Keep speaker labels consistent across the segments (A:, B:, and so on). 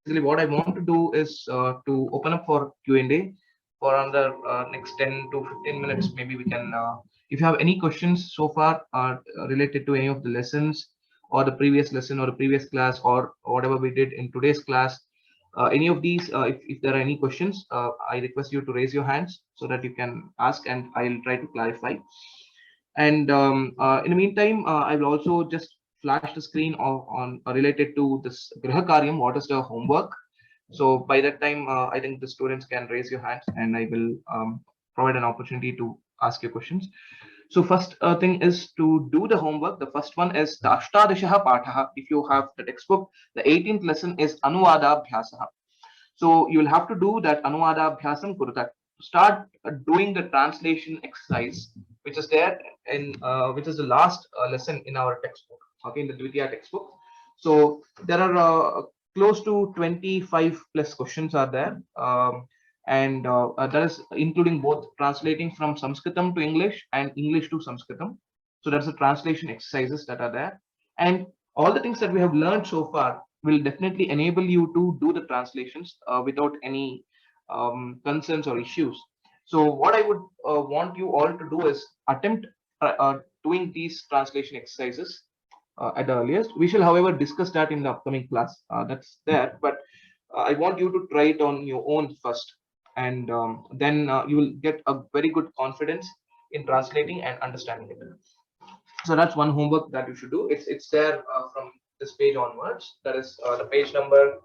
A: basically what I want to do is to open up for Q&A for another next 10 to 15 minutes. Maybe we can, if you have any questions so far related to any of the lessons or the previous lesson or the previous class or whatever we did in today's class, any of these, if there are any questions, I request you to raise your hands so that you can ask and I'll try to clarify. And in the meantime, I will also just flash the screen on related to this Gruhakaaryam, what is the homework. So by that time, I think the students can raise your hands and I will provide an opportunity to ask you questions. So first thing is to do the homework. The first one is the Ashtadashaha Pathaha. If you have the textbook, the 18th lesson is Anuvada Bhyasaha. So you will have to do that Anuvada Bhyasam Kurutat. Start doing the translation exercise, which is there in which is the last lesson in our textbook, okay, in the Dvitiya textbook. So there are close to 25 plus questions are there, and that is including both translating from Sanskritam to English and English to Sanskritam. So that's the translation exercises that are there, and all the things that we have learned so far will definitely enable you to do the translations without any concerns or issues. So what I would want you all to do is attempt doing these translation exercises at the earliest. We shall, however, discuss that in the upcoming class. That's there, but I want you to try it on your own first, and then you will get a very good confidence in translating and understanding it. So that's one homework that you should do. It's there from this page onwards. That is the page number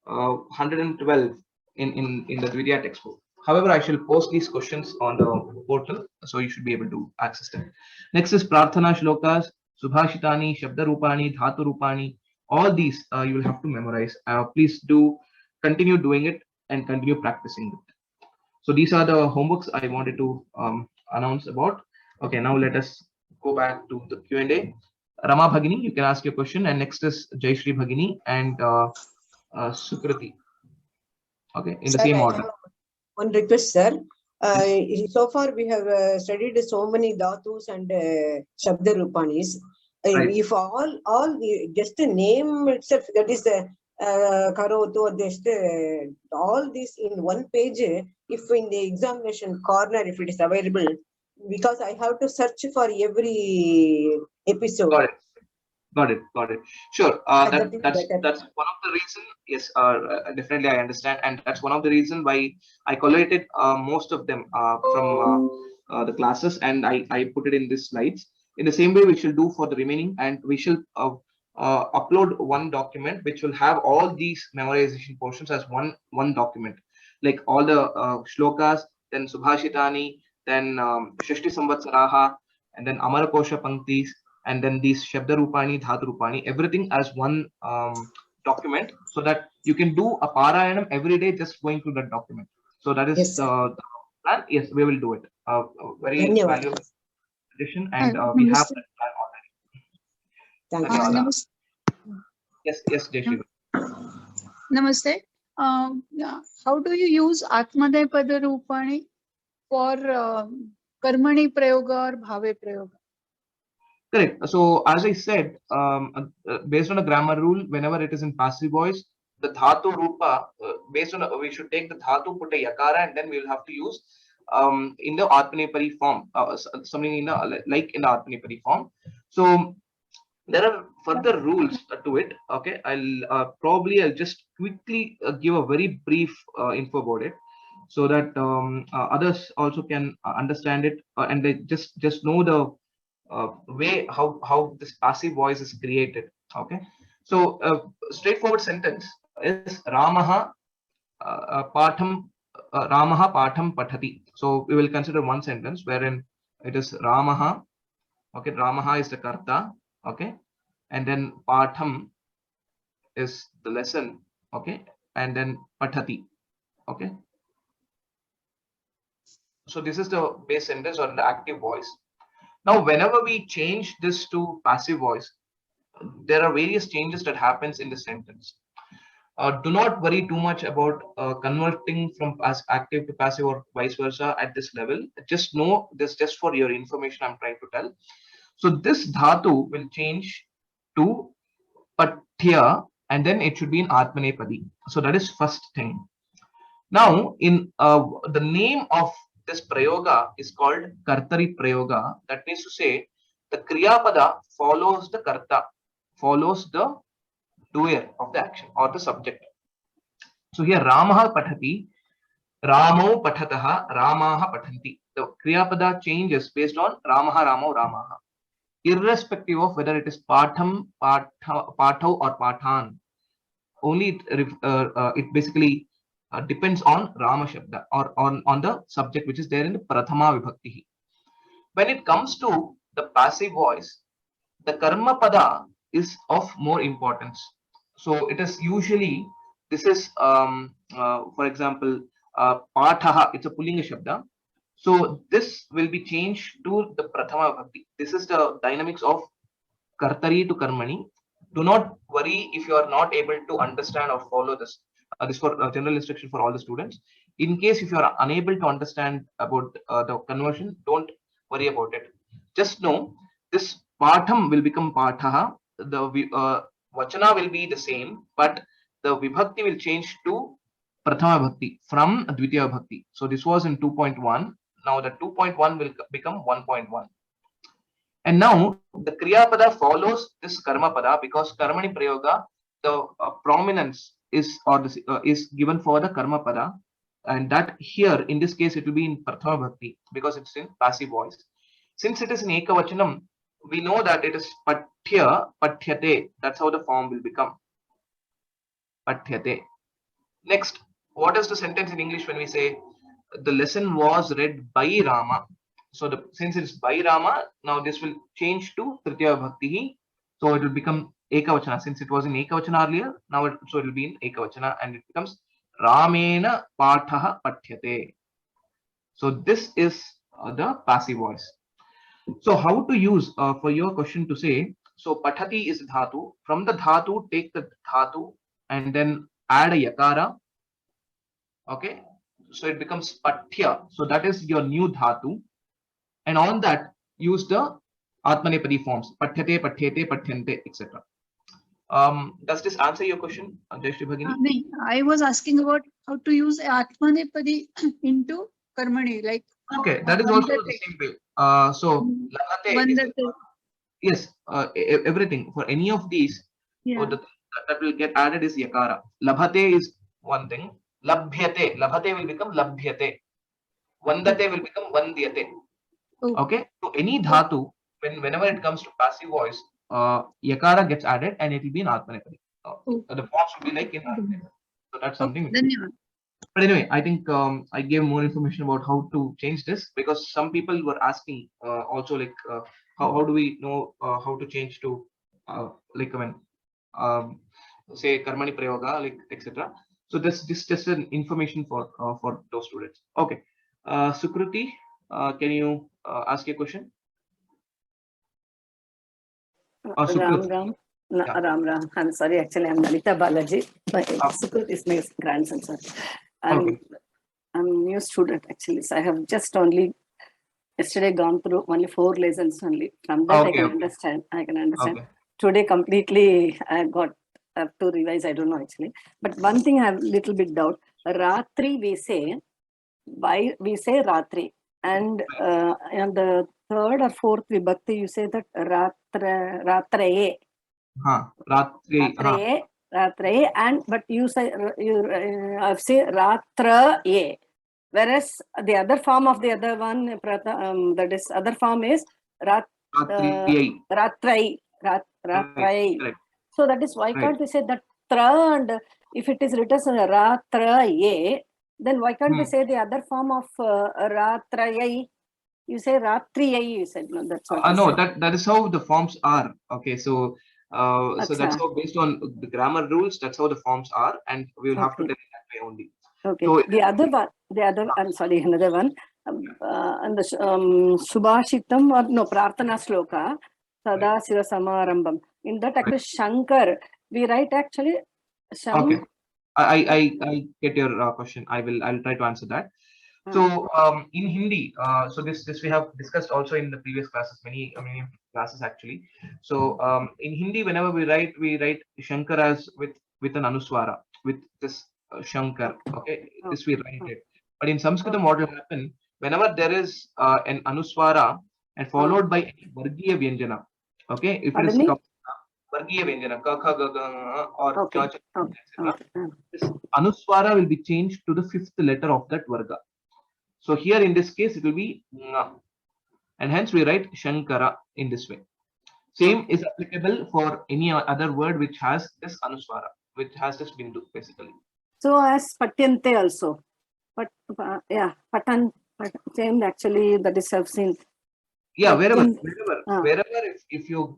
A: 112 in the Dvitiya textbook. However, I shall post these questions on the portal, so you should be able to access them. Next is Prarthana Shlokas, Subhashitani, Shabda Rupani, Dhatu Rupani. All these you will have to memorize. Please do continue doing it and continue practicing it. So these are the homeworks I wanted to announce about. Okay, now let us go back to the Q&A. Rama Bhagini, you can ask your question, and next is Jayashri Bhagini and Sukriti. Okay, in the same order.
B: One request, sir. So far we have studied so many dhatus and shabda rupanis.
A: Right.
B: If all just the name itself, that is karotu, or just all this in one page, if in the examination corner, if it is available, because I have to search for every episode.
A: Got it. Sure. That's one of the reason. Yes, definitely I understand, and that's one of the reason why I collated most of them from the classes, and I put it in these slides. In the same way, we shall do for the remaining, and we shall upload one document which will have all these memorization portions as one document, like all the shlokas, then Subhashitani, then Shashti Samvatsaraha, and then Amarakosha Panktis, and then these Shabda Rupani, Dhatu Rupani, everything as one document, so that you can do a Parayanam every day just going through that document. So that is the plan. Yes, we will do it. Very valuable addition, and we have that plan already.
B: Thank you.
A: Yes, Jayashri.
C: Namaste. How do you use Atmanepada Rupani for Karmani Prayoga or Bhave Prayoga?
A: Correct. So as I said, based on a grammar rule, whenever it is in passive voice, the dhatu rupa, based on we should take the dhatu, put a yakara, and then we will have to use in the Atmanepadi form, something in the like in the Atmanepadi form. So there are further rules to it. Okay, I'll just quickly give a very brief info about it, so that others also can understand it and they just know the way how this passive voice is created. Okay, so straightforward sentence is Ramaha Patham Pathati. So we will consider one sentence wherein it is Ramaha. Okay, Ramaha is the karta. Okay, and then Patham is the lesson. Okay, and then Pathati. Okay, so this is the base sentence or the active voice. Now, whenever we change this to passive voice, there are various changes that happens in the sentence. Do not worry too much about converting from active to passive or vice versa at this level. Just know this, just for your information I'm trying to tell. So this dhatu will change to pathya and then it should be in Atmanepadi. So that is first thing. Now, in the name of this prayoga is called Kartari Prayoga. That means to say the Kriyapada follows the Karta, follows the doer of the action or the subject. So here Ramaha Pathati, Ramo Pathataha, Ramaha Pathanti. The Kriyapada changes based on Ramaha, Ramo, Ramaha, irrespective of whether it is Patham, Patho or Pathan. Only it basically depends on Rama Shabda or on the subject which is there in the Prathama Vibhakti. When it comes to the passive voice, the Karma Pada is of more importance. So it is usually, this is, for example, Pathaha, it's a Pullinga Shabda. So this will be changed to the Prathama Vibhakti. This is the dynamics of Kartari to Karmani. Do not worry if you are not able to understand or follow this. This for general instruction for all the students. In case if you are unable to understand about the conversion, don't worry about it. Just know this Patham will become Pathaha. The Vachana will be the same, but the Vibhakti will change to Prathama Bhakti from Dvitiya Bhakti. So this was in 2.1. Now the 2.1 will become 1.1. And now the Kriya Pada follows this Karma Pada because Karmani Prayoga, the prominence is or this, is given for the Karma Pada, and that here in this case it will be in Prathama Bhakti because it's in passive voice. Since it is in Ekavachanam, we know that it is Pathya, Pathyate. That's how the form will become. Pathyate. Next, what is the sentence in English when we say the lesson was read by Rama? So since it's by Rama, now this will change to Tritiya Bhakti. So it will become Ekavachana. Since it was in Ekavachana earlier, now it will be in Ekavachana and it becomes Ramena Pathaha Pathyate. So this is the passive voice. So how to use for your question to say, so Pathati is Dhatu. From the Dhatu, take the Dhatu and then add a Yakara. Okay. So it becomes Pathya. So that is your new Dhatu. And on that, use the Atmanepadi forms, Pathyate, Pathyate, Pathyante, etc. Does this answer your question, Jayashree Bhagini?
C: I was asking about how to use Atmanepadi into Karmani, like.
A: Okay, that is also the same way. So, Labhate is, yes, everything for any of these, so that will get added is Yakara. Labhate is one thing. Labhyate will become Labhyate. Vandate will become Vandyate. Okay, so any dhatu, whenever it comes to passive voice, Yakara gets added and it will be in Atmanepadi. The forms will be like in Atmanepadi. So that's something. But anyway, I think I gave more information about how to change this because some people were asking also like how do we know how to change to like when say Karmani Prayoga, like etc. So this just an information for those students. Okay, Sukruti, can you ask a question?
D: Ram. I'm sorry, actually I'm Lalita Balaji. Sukrit is my grandson, sir. I'm a new student actually. So I have just only yesterday gone through only 4 lessons only. From that I can understand. Today completely I got to revise. I don't know actually. But one thing I have little bit doubt. Ratri we say Ratri. And the 3rd or 4th vibhakti you say that Ratraye. Ratraye, and but you say Ratraye, whereas the other form of the other one that is other form is Ratrai. So that is why can't we say that Tra, and if it is written as Ratraye, then why can't we say the other form of Ratraye? You say Ratriyai, you said, no, that's what
A: no, that is how the forms are. Okay, so so that's how, based on the grammar rules, that's how the forms are, and we will have to tell it that way only.
D: Okay. So the other I'm sorry, another one. And the Subhashitam or no Prarthana Sloka, Sada Siva Samarambam. In that actually Shankar, we write actually
A: Okay. I get your question. I'll try to answer that. So in Hindi, so this we have discussed also in the previous classes, many classes actually. So in Hindi, whenever we write Shankar as with an anuswara, with this Shankar. Okay, this we write it. But in Sanskritam, what will happen whenever there is an anuswara and followed by any vargiya vyanjana. Okay, if it is vargiya vyanjana, ka, kha, ga, ga, or cha, cha, etc. This anuswara will be changed to the fifth letter of that varga. So here in this case, it will be nga, and hence we write Shankara in this way. Same is applicable for any other word which has this anuswara, which has this bindu basically.
D: So as patyante also, but yeah, patan, same actually that is I've seen.
A: Yeah, wherever if you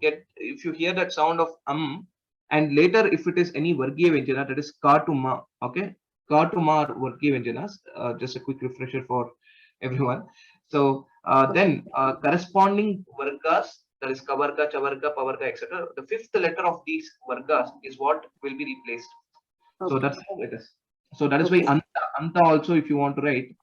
A: hear that sound of and later if it is any vargiya vyanjana, that is ka to ma, okay, ka to ma or vargiya vyanjanas. Just a quick refresher for everyone. So then corresponding vargas, that is kavarga, chavarga, pavarga, etc. The fifth letter of these vargas is what will be replaced. So that's how it is. So that is why anta also, if you want to write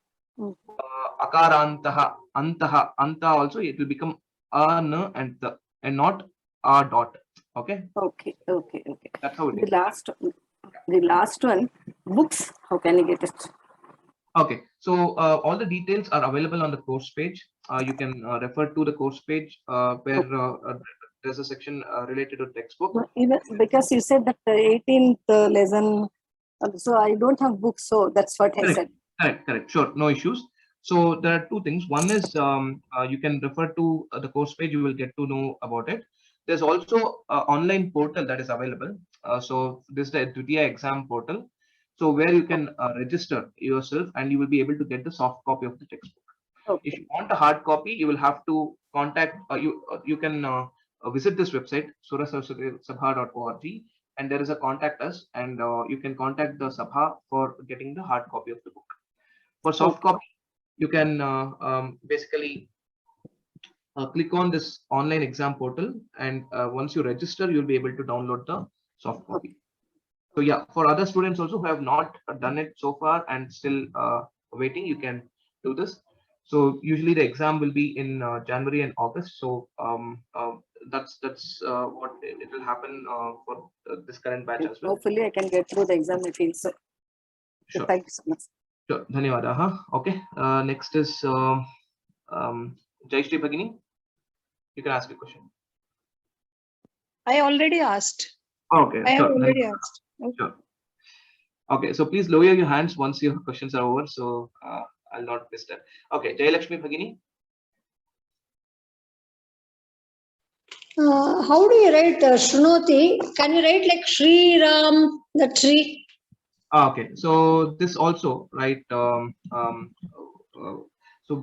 A: akarantaha, anta also, it will become an and the, and not a dot. Okay.
D: Okay.
A: That's how it is.
D: The last one, books. How can you get it?
A: Okay. So all the details are available on the course page. You can refer to the course page where there's a section related to textbook.
D: Even because you said that the 18th lesson, so I don't have books, so that's what I said.
A: Correct. Sure, no issues. So there are two things. One is you can refer to the course page. You will get to know about it. There's also an online portal that is available. So this is the Dvitiya exam portal. So where you can register yourself and you will be able to get the soft copy of the textbook.
D: Okay.
A: If you want a hard copy, you will have to contact. You can visit this website surasabha.org, and there is a contact us, and you can contact the Sabha for getting the hard copy of the book. For soft copy, you can basically click on this online exam portal, and once you register, you'll be able to download the soft copy. So yeah, for other students also who have not done it so far and still waiting, you can do this. So usually the exam will be in January and August. So that's what it will happen for this current batch as well.
D: Hopefully, I can get through the exam. I feel so.
A: Sure.
D: Thank you so much.
A: Sure. Dhanyawada. Okay. Next is Jayashri Bhagini. You can ask a question.
C: I already asked.
A: Okay.
C: I have
A: sure.
C: already asked. Okay.
A: Sure. Okay. So please lower your hands once your questions are over. So I'll not miss that. Okay. Jayalakshmi Bhagini.
E: How do you write Shrunoti? Can you write like Shri Ram, the tree?
A: Okay. So this also, right? So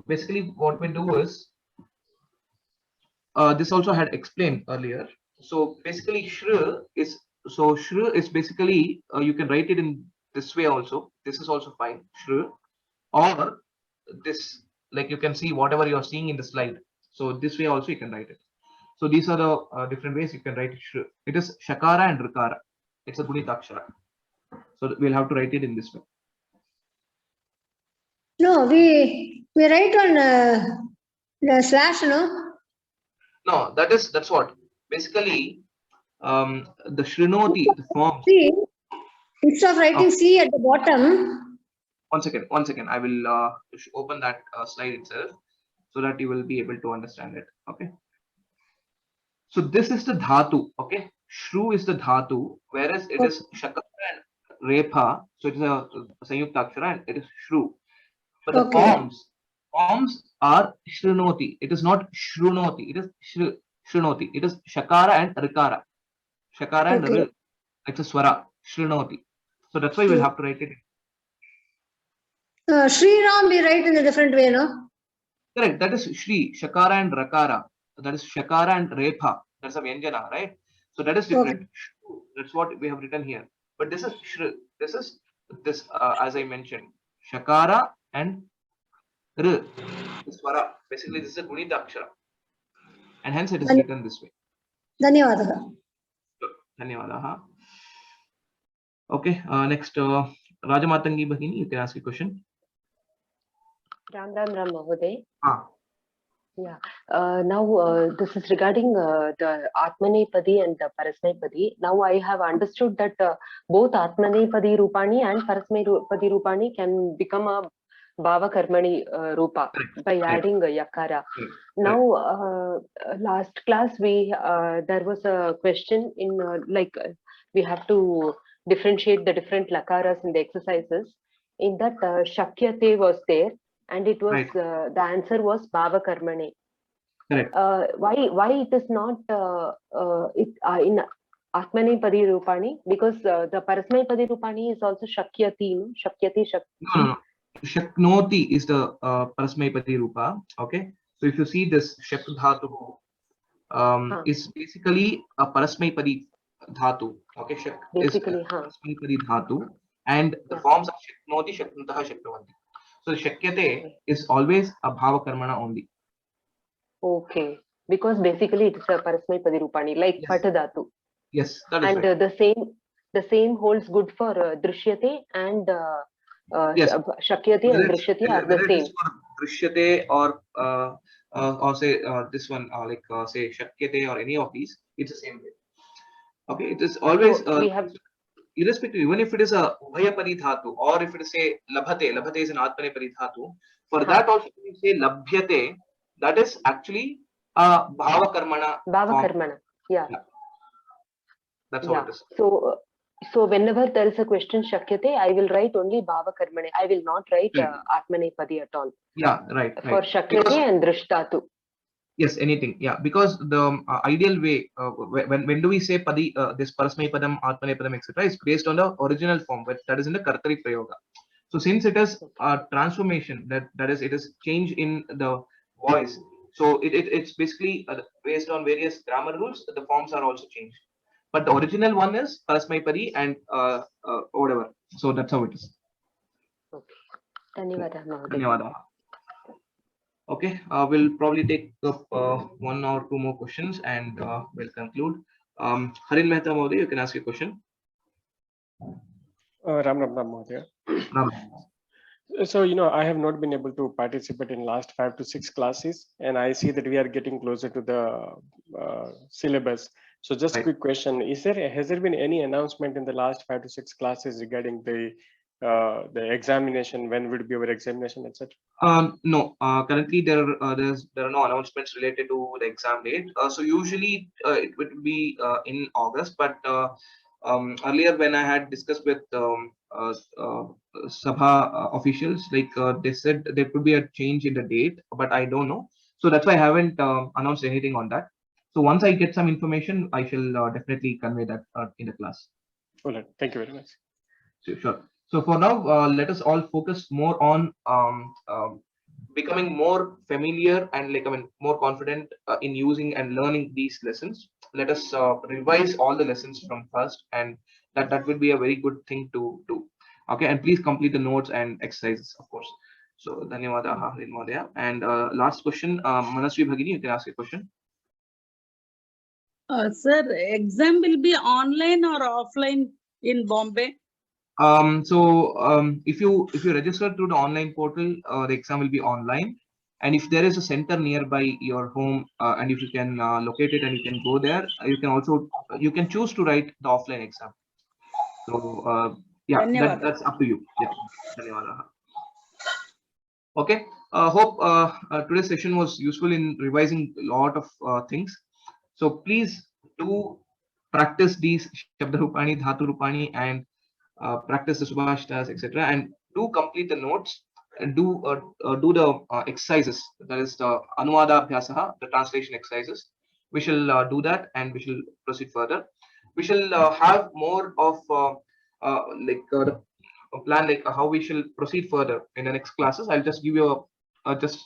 A: basically what we do is, this also had explained earlier. So basically Shri is basically, you can write it in this way also. This is also fine, Shri, or this, like you can see whatever you are seeing in the slide. So this way also you can write it. So these are the different ways you can write Shri. It is Shakara and Rikara. It's a Gunitakshara. So we'll have to write it in this way.
E: No, we write on the slash, no?
A: No, that's what. Basically, the Shrinoti, the forms.
E: See, instead of writing C at the bottom.
A: One second. I will open that slide itself so that you will be able to understand it. Okay. So this is the dhatu. Okay. Shru is the dhatu, whereas it is Shakara and Repha. So it is a Sanyuktakshara and it is Shru. But the forms are Shrinoti. It is not Shrunoti. It is Shrinoti. It is Shakara and Rikara. Shakara and Ril. It's a Swara. Shrinoti. So that's why we'll have to write it.
E: Shri Ram we write in a different way, no?
A: Correct. That is Shri, Shakara and Rakara. That is Shakara and Repha. That's a Vyanjana, right? So that is different. That's what we have written here. But this is Shri. This is this, as I mentioned, Shakara and R. Swara. Basically, this is a Gunita Akshara. And hence it is written this way.
E: Dhanyawadaha.
A: Dhanyawadaha. Okay. Next, Rajamatangi Bhagini, you can ask a question.
F: Ram Mahoday.
A: Ah.
F: Yeah. Now this is regarding the Atmanepadi and the Parasmepadi. Now I have understood that both Atmanepadi Rupani and Parasmepadi Rupani can become a Bhava Karmani Rupa by adding Yakara. Now, last class there was a question in we have to differentiate the different lakaras in the exercises. In that Shakyate was there, and it was the answer was Bhava Karmane.
A: Correct.
F: Why it is not in Atmanepadi Rupani? Because the Parasmepadi Rupani is also Shakyati, no? Shakyati.
A: No. Shaknoti is the Parasmepadi Rupa. Okay. So if you see this Shak Dhatu, is basically a Parasmepadi Dhatu. Okay. Shak
F: basically,
A: is Parasmepadi Dhatu, and the forms of Shaknoti, Shaknutaha, Shaknavanti. So Shakyate is always a Bhava Karmana only.
F: Okay. Because basically it is a Parasmepadi Rupani, like Patadhatu.
A: Yes, that is
F: and
A: right.
F: The same holds good for Drishyate and Shakyate and Drishyate are the same.
A: Whether it is for Drishyate or say this one say Shakyate or any of these, it's the same way. Okay, it is always
F: we have
A: irrespective, even if it is a Ubhayapadi Dhatu or if it is a Labhate is an Atmanepadi Dhatu. For that also when you say Labhyate, that is actually a Bhava Karmana.
F: Bhava Karmana, yeah.
A: That's what it is.
F: So whenever there is a question Shakyate, I will write only Bhava Karmane. I will not write Atmanepadi at all.
A: Yeah, right.
F: For Shakyate and Drishtatu.
A: Yes, anything. Yeah, because the ideal way, when do we say Padi, this Parasmaipadam, Atmanepadam, etc., is based on the original form, but that is in the Kartari Prayoga. So since it is a transformation, that is, it is change in the voice. So it's basically based on various grammar rules. The forms are also changed, but the original one is Parasmaipadi and whatever. So that's how it is.
F: Okay. Dhanyavada,
A: Dhanyavada. Okay, we'll probably take up one or two more questions and we'll conclude. Harin Mehta Modi, you can ask your question.
G: Ram Mahodaya. So, I have not been able to participate in last 5 to 6 classes, and I see that we are getting closer to the syllabus. So just a quick question, has there been any announcement in the last 5 to 6 classes regarding the examination, when would be our examination, etc.?
A: No, currently there are no announcements related to the exam date. So usually it would be in August, but earlier when I had discussed with Sabha officials, they said there could be a change in the date, but I don't know. So that's why I haven't announced anything on that. So once I get some information, I shall definitely convey that in the class.
G: All right, thank you very much.
A: Sure. So for now, let us all focus more on becoming more familiar and more confident in using and learning these lessons. Let us revise all the lessons from first, and that would be a very good thing to do. Okay, and please complete the notes and exercises, of course. So, Dhanyavada, Harin Modaya. And last question, Manasvi Bhagini, you can ask a question.
H: Sir, exam will be online or offline in Bombay?
A: If you register through the online portal, the exam will be online. And if there is a center nearby your home, and if you can locate it and you can go there, you can choose to write the offline exam. So yeah, that's up to you. Yeah. Okay. Hope today's session was useful in revising a lot of things. So please do practice these Shabda Rupani, Dhatu Rupani, and practice the Subhashtas, etc. And do complete the notes and do the exercises. That is the Anuvada Abhyasaha, the translation exercises. We shall do that and we shall proceed further. We shall have more of a plan, how we shall proceed further in the next classes. I'll just give you just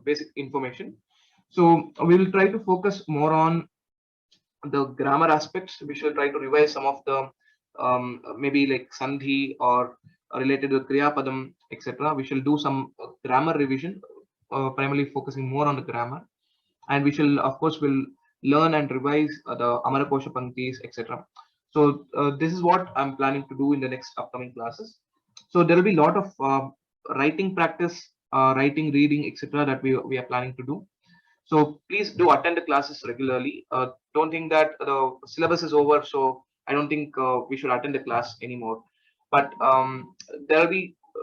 A: basic information. So we will try to focus more on the grammar aspects. We shall try to revise some of the maybe like Sandhi or related to Kriya Padam, etc. We shall do some grammar revision, primarily focusing more on the grammar. And we shall, of course, will learn and revise the Amarakosha Panktis, etc. So this is what I'm planning to do in the next upcoming classes. So there will be a lot of writing practice writing, reading, etc. that we are planning to do. So please do attend the classes regularly. Don't think that the syllabus is over, so I don't think we should attend the class anymore. But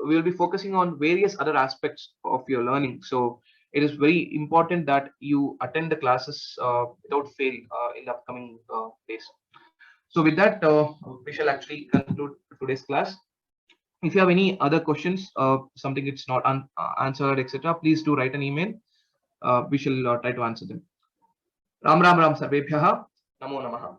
A: we'll be focusing on various other aspects of your learning. So it is very important that you attend the classes without fail in the upcoming days. So with that, we shall actually conclude today's class. If you have any other questions, something it's not answered, etc., please do write an email. We shall try to answer them. Ram Ram Ram Sarvebhyaha. Namo Namaha.